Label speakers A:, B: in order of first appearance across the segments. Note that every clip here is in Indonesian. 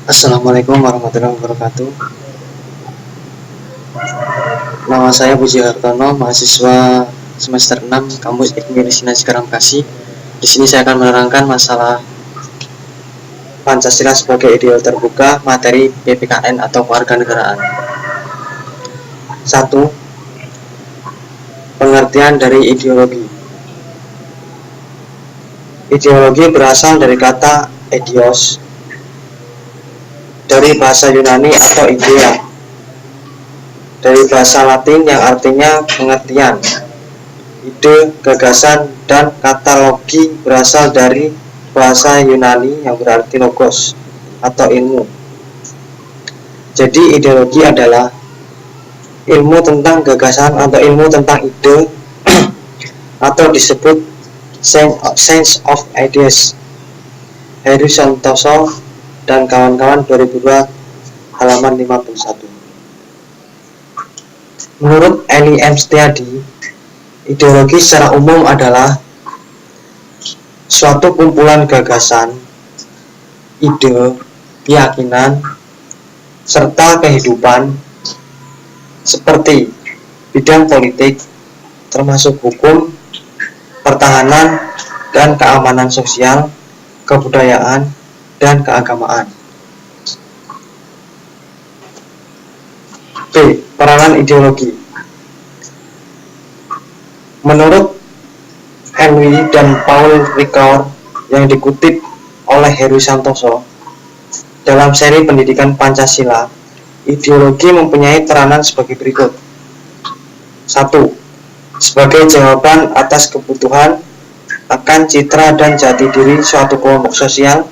A: Assalamualaikum warahmatullahi wabarakatuh. Nama saya Puji Hartono, mahasiswa semester 6 Kampus IKMI Risina Cikarang Bekasi. Di sini saya akan menerangkan masalah Pancasila sebagai ideal terbuka, materi PPKN atau kewarganegaraan. 1. Pengertian dari ideologi. Ideologi berasal dari kata eidos, dari bahasa Yunani atau idea, dari bahasa Latin yang artinya pengertian. Ide, gagasan, dan kata logi berasal dari bahasa Yunani yang berarti logos atau ilmu. Jadi ideologi adalah ilmu tentang gagasan atau ilmu tentang ide atau disebut Science of Ideas. Heru Santoso dan kawan-kawan 2002 halaman 51. Menurut Eli M. Setiadi, ideologi secara umum adalah suatu kumpulan gagasan, ide, keyakinan, serta kehidupan seperti bidang politik, termasuk hukum, pertahanan, dan keamanan sosial, kebudayaan, dan keagamaan. B. Peranan ideologi. Menurut Henry dan Paul Ricoeur yang dikutip oleh Heru Santoso dalam seri pendidikan Pancasila, ideologi mempunyai peranan sebagai berikut. 1. Sebagai jawaban atas kebutuhan akan citra dan jati diri suatu kelompok sosial,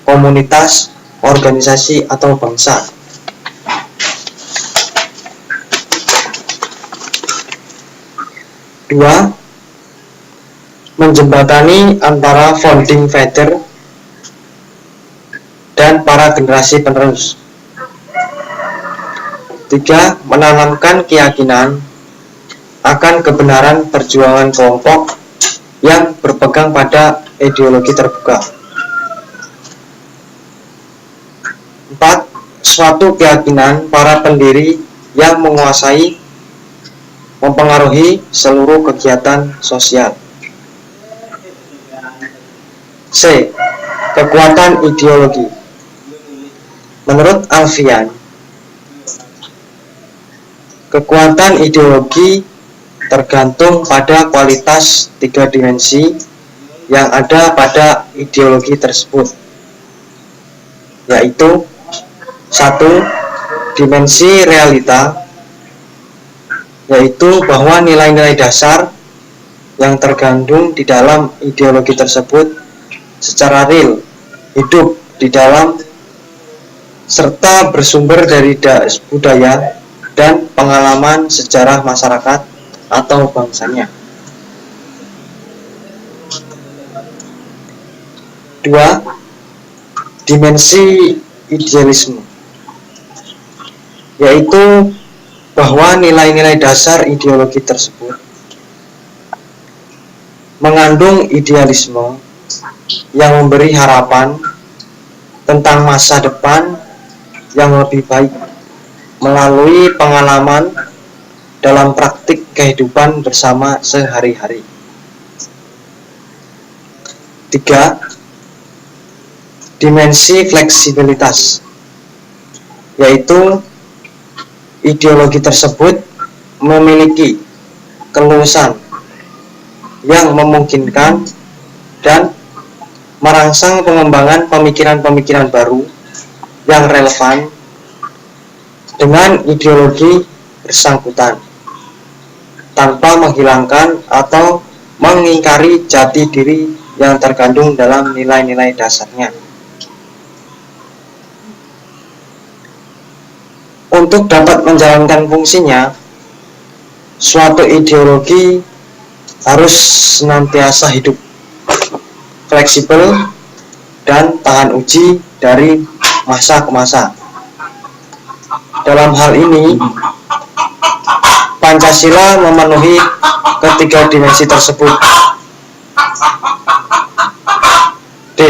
A: komunitas, organisasi, atau bangsa. 2. Menjembatani antara founding father dan para generasi penerus. 3. Menanamkan keyakinan akan kebenaran perjuangan kelompok yang berpegang pada ideologi terbuka. 4. Suatu keyakinan para pendiri yang menguasai, mempengaruhi seluruh kegiatan sosial. C. Kekuatan ideologi. Menurut Alfian, kekuatan ideologi tergantung pada kualitas 3 dimensi yang ada pada ideologi tersebut, yaitu 1. Dimensi realita, yaitu bahwa nilai-nilai dasar yang terkandung di dalam ideologi tersebut secara real hidup di dalam serta bersumber dari budaya dan pengalaman sejarah masyarakat atau bangsanya. 2. Dimensi idealisme, yaitu bahwa nilai-nilai dasar ideologi tersebut mengandung idealisme yang memberi harapan tentang masa depan yang lebih baik melalui pengalaman dalam praktik kehidupan bersama sehari-hari. 3. Dimensi fleksibilitas, yaitu ideologi tersebut memiliki keluasan yang memungkinkan dan merangsang pengembangan pemikiran-pemikiran baru yang relevan dengan ideologi bersangkutan, tanpa menghilangkan atau mengingkari jati diri yang terkandung dalam nilai-nilai dasarnya. Untuk dapat menjalankan fungsinya, suatu ideologi harus senantiasa hidup, fleksibel, dan tahan uji dari masa ke masa. Dalam hal ini, Pancasila memenuhi ketiga dimensi tersebut. D.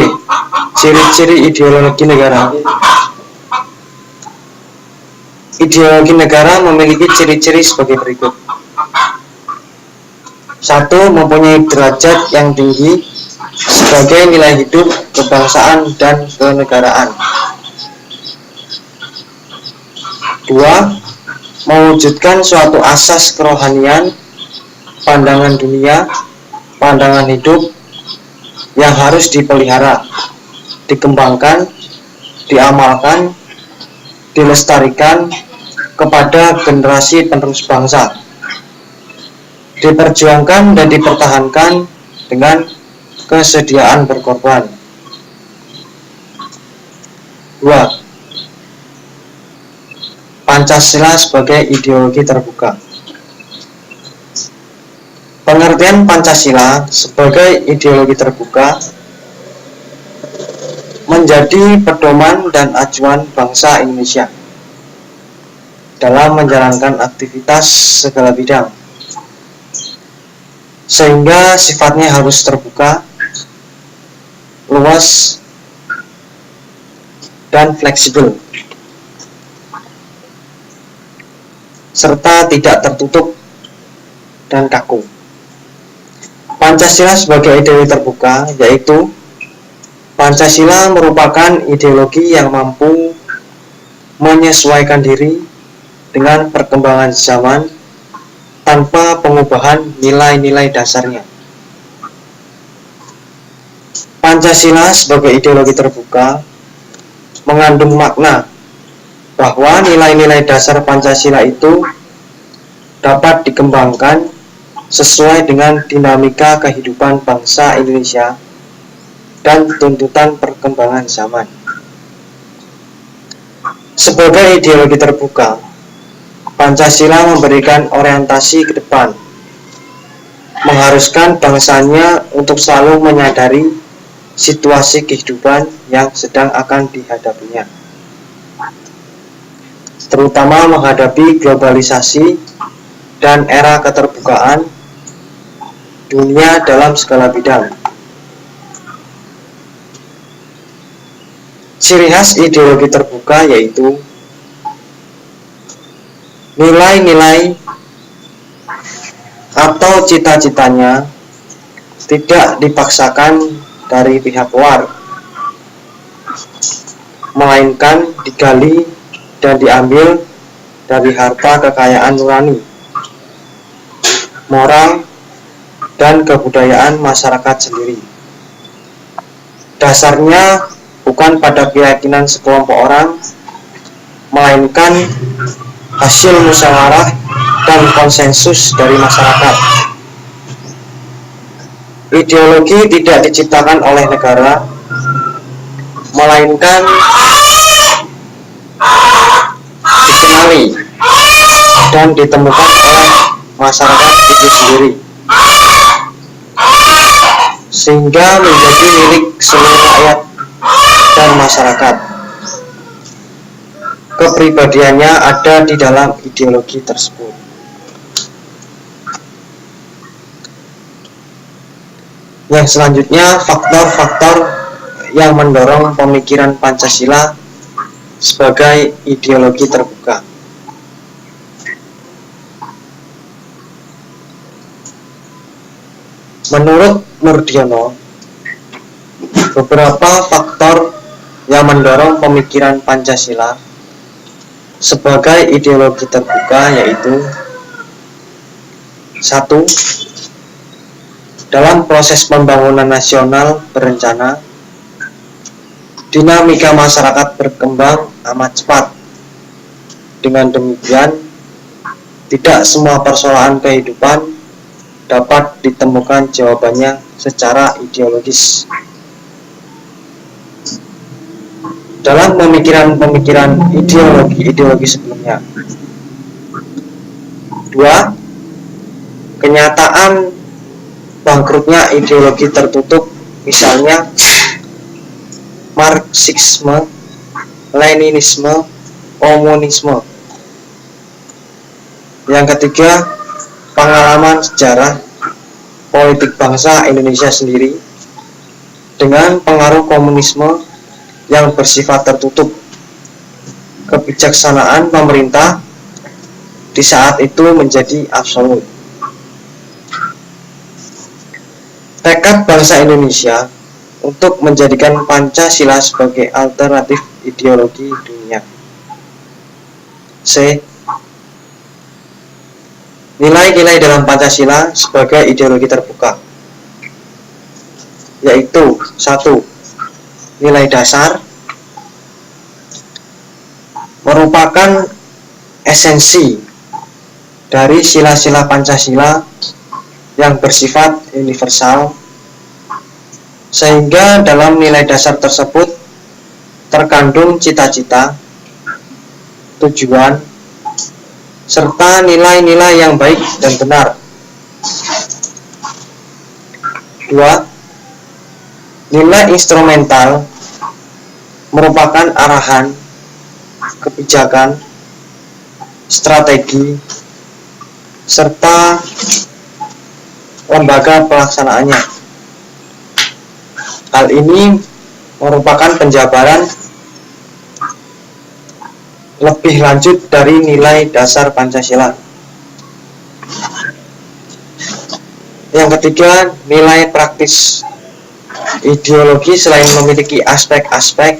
A: Ciri-ciri ideologi negara. Ideologi negara memiliki ciri-ciri sebagai berikut. 1. Mempunyai derajat yang tinggi sebagai nilai hidup, kebangsaan, dan kenegaraan. 2. Mewujudkan suatu asas kerohanian, pandangan dunia, pandangan hidup yang harus dipelihara, dikembangkan, diamalkan, dilestarikan kepada generasi penerus bangsa, diperjuangkan dan dipertahankan dengan kesediaan berkorban. 2. Pancasila sebagai ideologi terbuka. Pengertian Pancasila sebagai ideologi terbuka menjadi pedoman dan acuan bangsa Indonesia dalam menjalankan aktivitas segala bidang, sehingga sifatnya harus terbuka, luas, dan fleksibel, serta tidak tertutup dan kaku. Pancasila sebagai ideologi terbuka yaitu Pancasila merupakan ideologi yang mampu menyesuaikan diri dengan perkembangan zaman tanpa pengubahan nilai-nilai dasarnya. Pancasila sebagai ideologi terbuka mengandung makna bahwa nilai-nilai dasar Pancasila itu dapat dikembangkan sesuai dengan dinamika kehidupan bangsa Indonesia dan tuntutan perkembangan zaman. Sebagai ideologi terbuka, Pancasila memberikan orientasi ke depan, mengharuskan bangsanya untuk selalu menyadari situasi kehidupan yang sedang akan dihadapinya, terutama menghadapi globalisasi dan era keterbukaan dunia dalam segala bidang. Ciri khas ideologi terbuka yaitu nilai-nilai atau cita-citanya tidak dipaksakan dari pihak luar, melainkan digali dan diambil dari harta kekayaan nurani, moral, dan kebudayaan masyarakat sendiri. Dasarnya bukan pada keyakinan sekelompok orang, melainkan hasil musyawarah dan konsensus dari masyarakat. Ideologi tidak diciptakan oleh negara, melainkan dikenali dan ditemukan oleh masyarakat itu sendiri, sehingga menjadi milik seluruh rakyat dan masyarakat. Kepribadiannya ada di dalam ideologi tersebut. Yang selanjutnya, faktor-faktor yang mendorong pemikiran Pancasila sebagai ideologi terbuka. Menurut Murdiono, beberapa faktor yang mendorong pemikiran Pancasila sebagai ideologi terbuka yaitu: 1. Dalam proses pembangunan nasional berencana, dinamika masyarakat berkembang amat cepat. Dengan demikian, tidak semua persoalan kehidupan dapat ditemukan jawabannya secara ideologis. Dalam pemikiran-pemikiran ideologi sebelumnya. 2. Kenyataan bangkrutnya ideologi tertutup, misalnya Marxisme, Leninisme, Komunisme. Yang ketiga, pengalaman sejarah politik bangsa Indonesia sendiri. dengan pengaruh komunisme yang bersifat tertutup. Kebijaksanaan pemerintah di saat itu menjadi absolut. Tekad bangsa Indonesia untuk menjadikan Pancasila sebagai alternatif ideologi dunia. C. Nilai-nilai dalam Pancasila sebagai ideologi terbuka, yaitu 1. Nilai dasar merupakan esensi dari sila-sila Pancasila yang bersifat universal, sehingga dalam nilai dasar tersebut terkandung cita-cita, tujuan, serta nilai-nilai yang baik dan benar. 2. Nilai instrumental merupakan arahan, kebijakan, strategi, serta lembaga pelaksanaannya. Hal ini merupakan penjabaran lebih lanjut dari nilai dasar Pancasila. Yang ketiga, nilai praktis. Ideologi selain memiliki aspek-aspek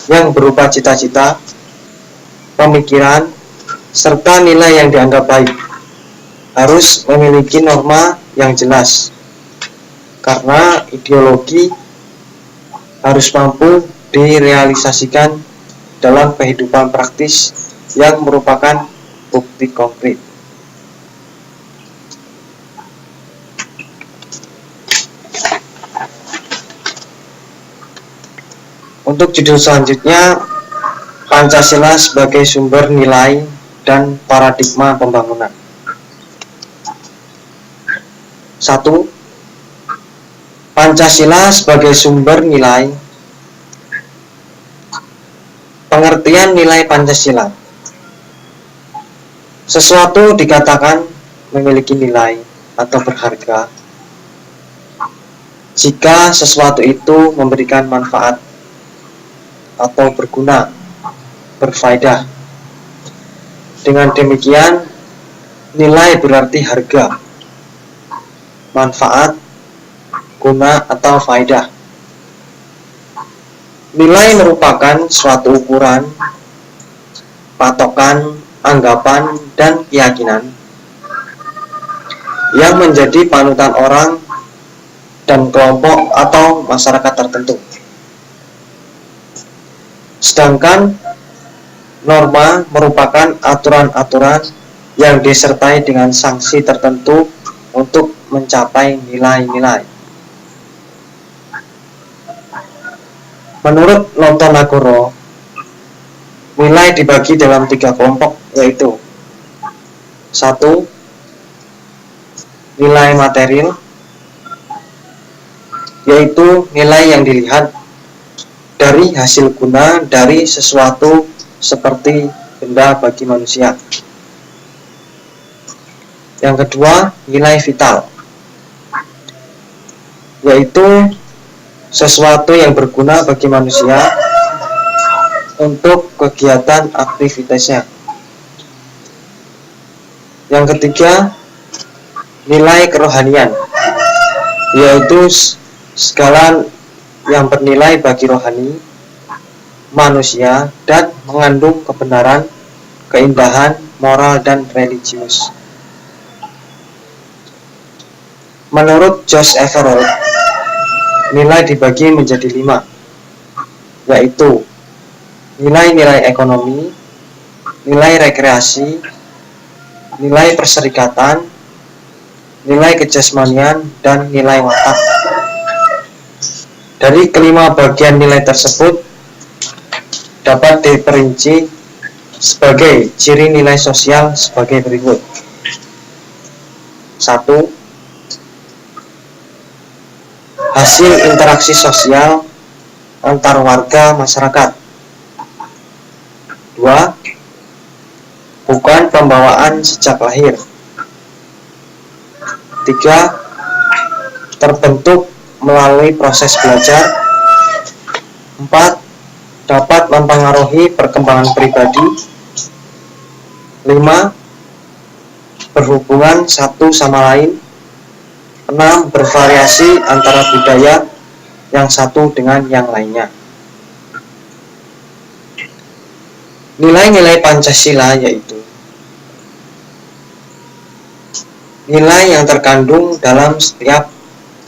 A: yang berupa cita-cita, pemikiran, serta nilai yang dianggap baik, harus memiliki norma yang jelas, karena ideologi harus mampu direalisasikan dalam kehidupan praktis yang merupakan bukti konkret. Untuk judul selanjutnya, Pancasila sebagai sumber nilai dan paradigma pembangunan. 1. Pancasila sebagai sumber nilai. Pengertian nilai Pancasila. Sesuatu dikatakan memiliki nilai atau berharga jika sesuatu itu memberikan manfaat atau berguna, berfaedah. Dengan demikian, nilai berarti harga, manfaat, guna, atau faedah. Nilai merupakan suatu ukuran, patokan, anggapan, dan keyakinan yang menjadi panutan orang dan kelompok atau masyarakat tertentu. Sedangkan norma merupakan aturan-aturan yang disertai dengan sanksi tertentu untuk mencapai nilai-nilai. Menurut Notonagoro, nilai dibagi dalam 3 kelompok, yaitu 1. Nilai material, yaitu nilai yang dilihat dari hasil guna dari sesuatu seperti benda bagi manusia. Yang kedua, nilai vital, yaitu sesuatu yang berguna bagi manusia untuk kegiatan aktivitasnya. Yang ketiga, nilai kerohanian, yaitu segala yang bernilai bagi rohani manusia dan mengandung kebenaran, keindahan, moral, dan religius. Menurut George Everett, nilai dibagi menjadi 5, yaitu nilai-nilai ekonomi, nilai rekreasi, nilai perserikatan, nilai kejasmanian, dan nilai watak. Dari kelima bagian nilai tersebut dapat diperinci sebagai ciri nilai sosial sebagai berikut. 1. Hasil interaksi sosial antar warga masyarakat. 2. Bukan pembawaan sejak lahir. 3. Terbentuk melalui proses belajar. 4. Dapat mempengaruhi perkembangan pribadi. 5. Berhubungan satu sama lain. 6. Bervariasi antara budaya yang satu dengan yang lainnya. Nilai-nilai Pancasila yaitu nilai yang terkandung dalam setiap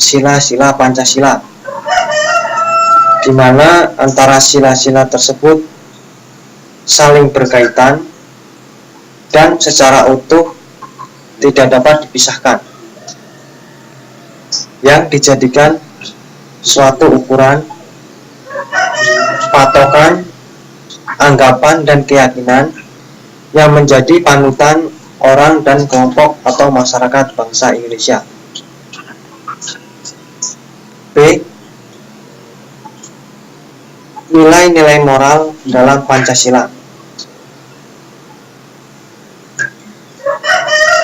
A: sila-sila Pancasila, di mana antara sila-sila tersebut saling berkaitan dan secara utuh tidak dapat dipisahkan, yang dijadikan suatu ukuran, patokan, anggapan, dan keyakinan yang menjadi panutan orang dan kelompok atau masyarakat bangsa Indonesia. B. Nilai-nilai moral dalam Pancasila.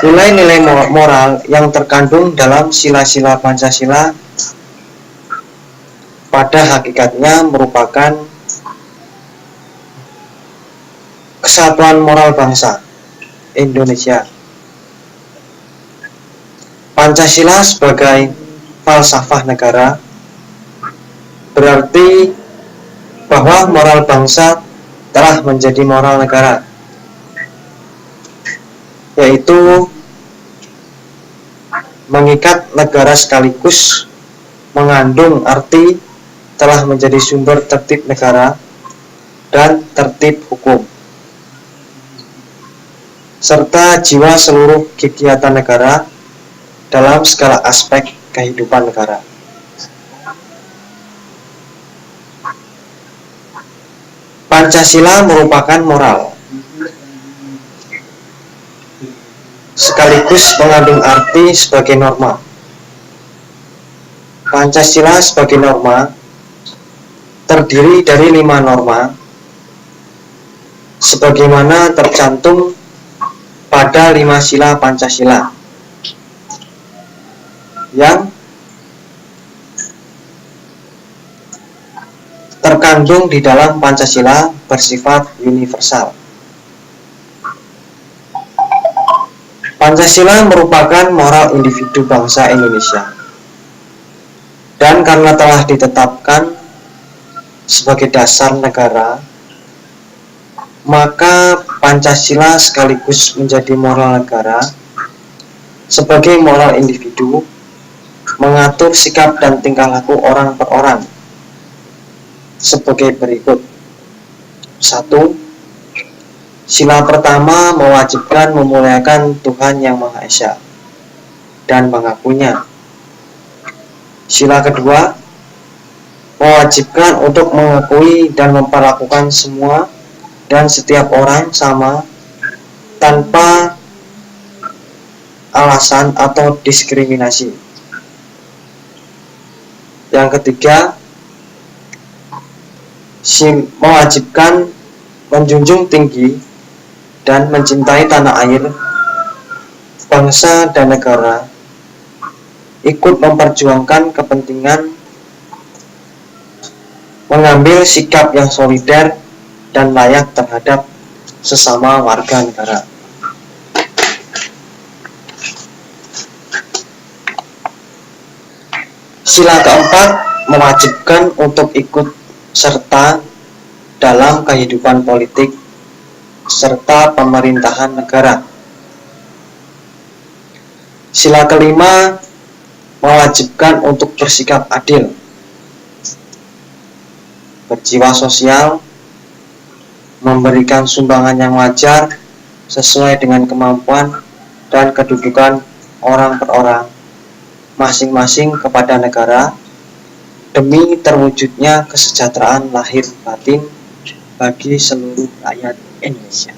A: Nilai-nilai moral yang terkandung dalam sila-sila Pancasila pada hakikatnya merupakan kesatuan moral bangsa Indonesia. Pancasila sebagai falsafah negara berarti bahwa moral bangsa telah menjadi moral negara, yaitu mengikat negara sekaligus mengandung arti telah menjadi sumber tertib negara dan tertib hukum, serta jiwa seluruh kegiatan negara dalam segala aspek kehidupan negara. Pancasila merupakan moral, sekaligus mengandung arti sebagai norma. Pancasila sebagai norma terdiri dari 5 norma, sebagaimana tercantum pada 5 sila Pancasila, yang terkandung di dalam Pancasila bersifat universal. Pancasila merupakan moral individu bangsa Indonesia, dan karena telah ditetapkan sebagai dasar negara, maka Pancasila sekaligus menjadi moral negara sebagai moral individu, mengatur sikap dan tingkah laku orang per orang sebagai berikut. 1. Sila pertama mewajibkan memuliakan Tuhan Yang Maha Esa dan mengakuinya. Sila kedua mewajibkan untuk mengakui dan memperlakukan semua dan setiap orang sama tanpa alasan atau diskriminasi. Yang ketiga, mewajibkan menjunjung tinggi dan mencintai tanah air, bangsa dan negara, ikut memperjuangkan kepentingan, mengambil sikap yang solider dan layak terhadap sesama warga negara. Sila keempat mewajibkan untuk ikut serta dalam kehidupan politik serta pemerintahan negara. Sila kelima mewajibkan untuk bersikap adil, berjiwa sosial, memberikan sumbangan yang wajar sesuai dengan kemampuan dan kedudukan orang per orang masing-masing kepada negara, demi terwujudnya kesejahteraan lahir batin bagi seluruh rakyat Indonesia.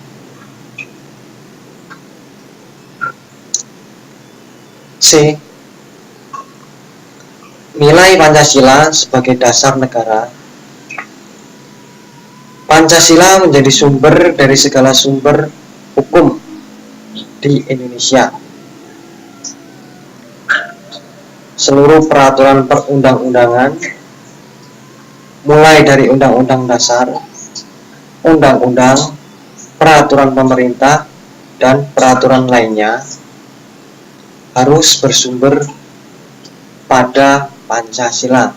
A: C. Nilai Pancasila sebagai dasar negara. Pancasila menjadi sumber dari segala sumber hukum di Indonesia. 1. seluruh peraturan perundang-undangan, mulai dari Undang-Undang Dasar, Undang-Undang, peraturan pemerintah, dan peraturan lainnya harus bersumber pada Pancasila.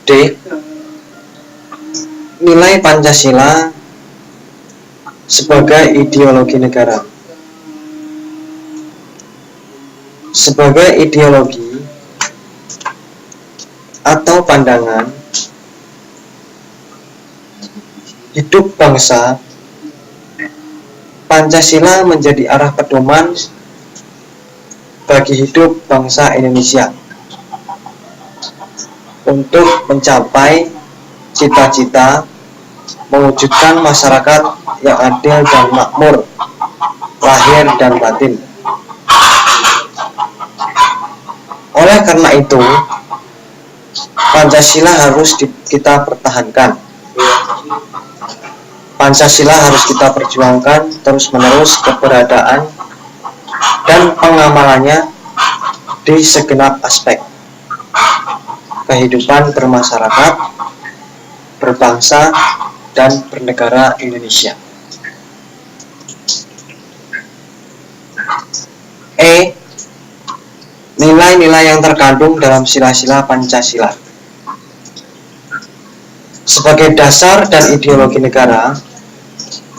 A: D. Nilai Pancasila sebagai ideologi negara. Sebagai ideologi atau pandangan hidup bangsa, Pancasila menjadi arah pedoman bagi hidup bangsa Indonesia untuk mencapai cita-cita mewujudkan masyarakat yang adil dan makmur lahir dan batin. Oleh karena itu, Pancasila harus kita pertahankan. Pancasila harus kita perjuangkan terus-menerus keberadaan dan pengamalannya di segenap aspek kehidupan bermasyarakat, berbangsa, dan bernegara Indonesia. E. Nilai-nilai yang terkandung dalam sila-sila Pancasila. Sebagai dasar dan ideologi negara,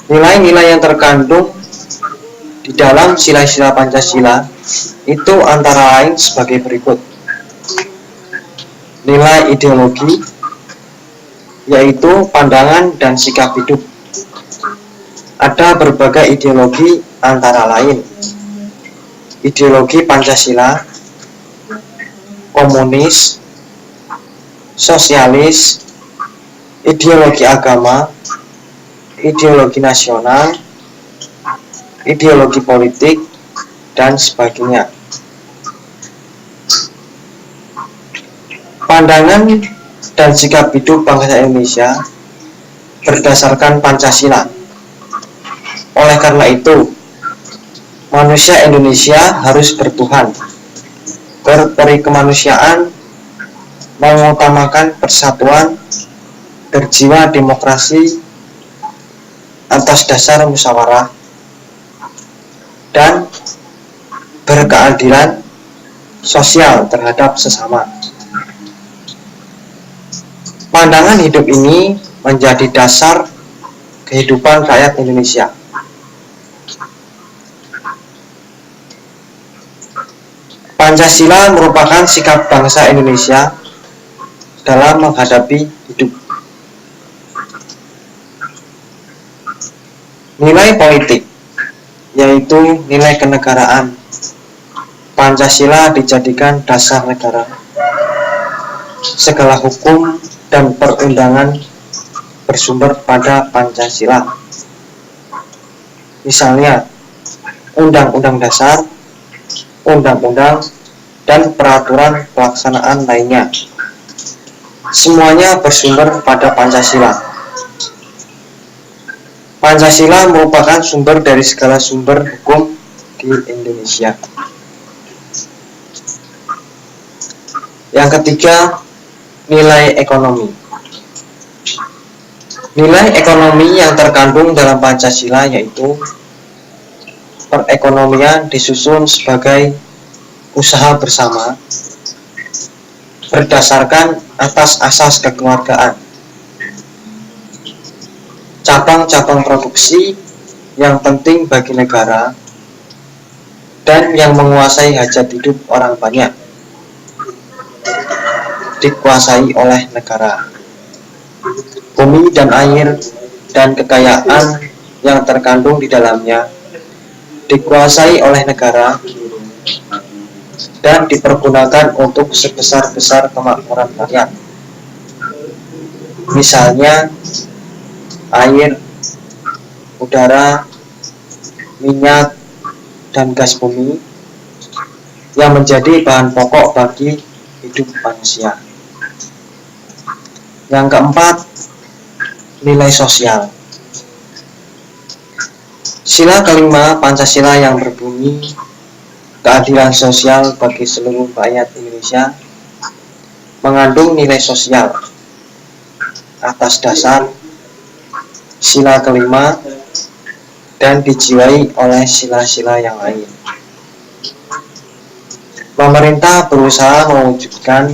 A: nilai-nilai yang terkandung di dalam sila-sila Pancasila itu antara lain sebagai berikut. Nilai ideologi, yaitu pandangan dan sikap hidup. Ada berbagai ideologi antara lain ideologi Pancasila, komunis, sosialis, ideologi agama, ideologi nasional, ideologi politik, dan sebagainya. Pandangan dan sikap hidup bangsa Indonesia berdasarkan Pancasila. Oleh karena itu, manusia Indonesia harus bertuhan, berperi kemanusiaan, mengutamakan persatuan, berjiwa demokrasi atas dasar musyawarah, dan berkeadilan sosial terhadap sesama. Pandangan hidup ini menjadi dasar kehidupan rakyat Indonesia. Pancasila merupakan sikap bangsa Indonesia dalam menghadapi hidup. Nilai politik, yaitu nilai kenegaraan. Pancasila dijadikan dasar negara. Segala hukum dan perundangan bersumber pada Pancasila. Misalnya, Undang-Undang Dasar, Undang-Undang, dan peraturan pelaksanaan lainnya. Semuanya bersumber pada Pancasila. Pancasila merupakan sumber dari segala sumber hukum di Indonesia. Yang ketiga, nilai ekonomi. Nilai ekonomi yang terkandung dalam Pancasila yaitu perekonomian disusun sebagai usaha bersama berdasarkan atas asas kekeluargaan. Cabang-cabang produksi yang penting bagi negara dan yang menguasai hajat hidup orang banyak dikuasai oleh negara. Bumi dan air dan kekayaan yang terkandung di dalamnya dikuasai oleh negara dan dipergunakan untuk sebesar-besar kemakmuran rakyat. Misalnya, air, udara, minyak, dan gas bumi yang menjadi bahan pokok bagi hidup manusia. Yang keempat, nilai sosial. Sila kelima Pancasila yang berbunyi keadilan sosial bagi seluruh rakyat Indonesia mengandung nilai sosial atas dasar sila kelima dan dijiwai oleh sila-sila yang lain. Pemerintah berusaha mewujudkan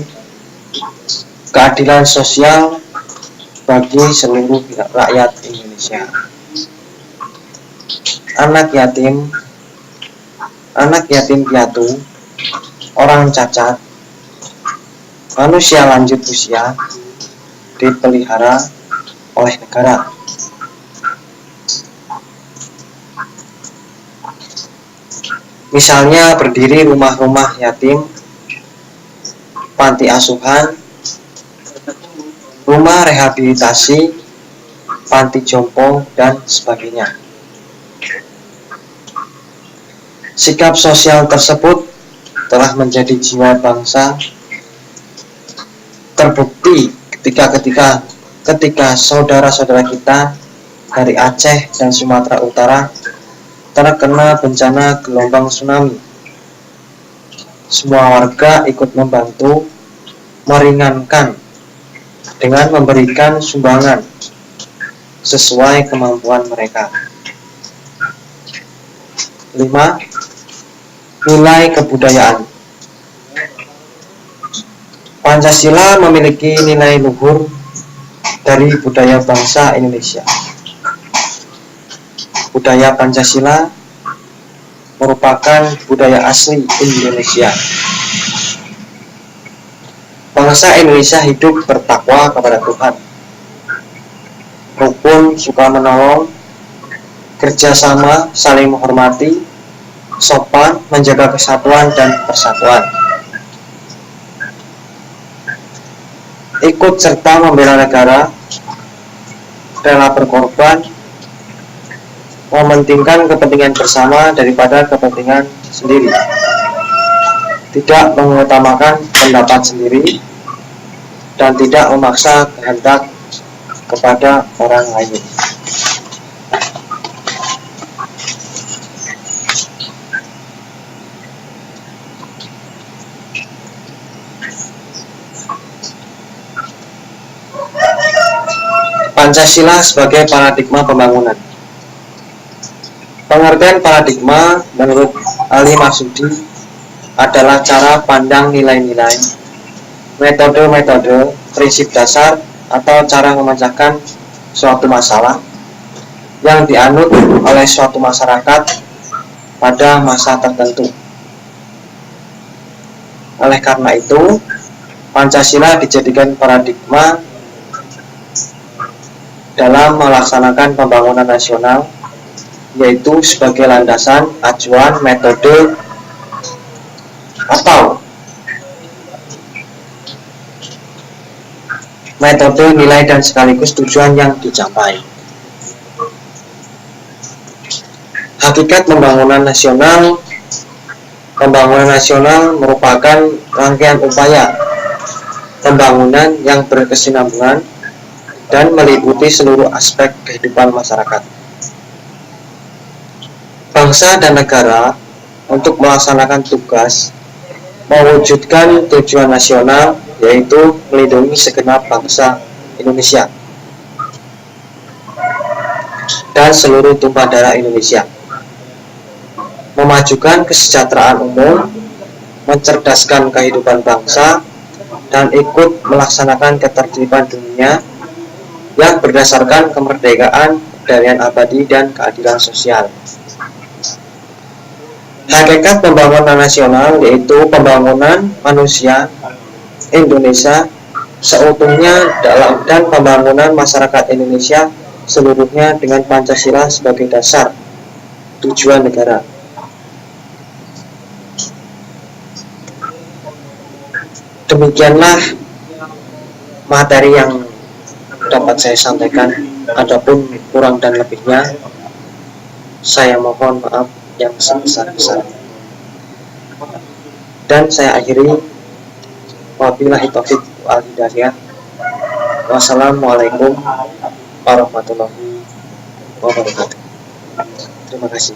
A: keadilan sosial bagi seluruh rakyat Indonesia. Anak yatim piatu, orang cacat, manusia lanjut usia dipelihara oleh negara. Misalnya berdiri rumah-rumah yatim, panti asuhan, rumah rehabilitasi, panti jompo, dan sebagainya. Sikap sosial tersebut telah menjadi jiwa bangsa, terbukti ketika saudara-saudara kita dari Aceh dan Sumatera Utara terkena bencana gelombang tsunami. Semua warga ikut membantu meringankan dengan memberikan sumbangan sesuai kemampuan mereka. 5. Nilai kebudayaan. Pancasila memiliki nilai luhur dari budaya bangsa Indonesia. Budaya Pancasila merupakan budaya asli Indonesia. Bangsa Indonesia hidup bertakwa kepada Tuhan, rukun, suka menolong, kerjasama, saling menghormati, sopan, menjaga kesatuan dan persatuan, ikut serta membela negara, rela berkorban, mementingkan kepentingan bersama daripada kepentingan sendiri, tidak mengutamakan pendapat sendiri, dan tidak memaksa kehendak kepada orang lain. Pancasila sebagai paradigma pembangunan. Pengertian paradigma menurut Ali Marsudi adalah cara pandang nilai-nilai, metode-metode, prinsip dasar, atau cara memecahkan suatu masalah yang dianut oleh suatu masyarakat pada masa tertentu. Oleh karena itu, Pancasila dijadikan paradigma dalam melaksanakan pembangunan nasional, yaitu sebagai landasan, acuan, metode, atau metode, nilai, dan sekaligus tujuan yang dicapai. Hakikat pembangunan nasional merupakan rangkaian upaya pembangunan yang berkesinambungan dan meliputi seluruh aspek kehidupan masyarakat, bangsa dan negara untuk melaksanakan tugas mewujudkan tujuan nasional, yaitu melindungi segenap bangsa Indonesia dan seluruh tumpah darah Indonesia, memajukan kesejahteraan umum, mencerdaskan kehidupan bangsa, dan ikut melaksanakan ketertiban dunia yang berdasarkan kemerdekaan, perdamaian abadi, dan keadilan sosial. Hakikat pembangunan nasional yaitu pembangunan manusia Indonesia seutuhnya dan pembangunan masyarakat Indonesia seluruhnya dengan Pancasila sebagai dasar tujuan negara. Demikianlah materi yang dapat saya sampaikan. Adapun kurang dan lebihnya, saya mohon maaf yang sebesar-besarnya. Dan saya akhiri, wabillahi taufiq wal hidayah. Wassalamualaikum warahmatullahi wabarakatuh. Terima kasih.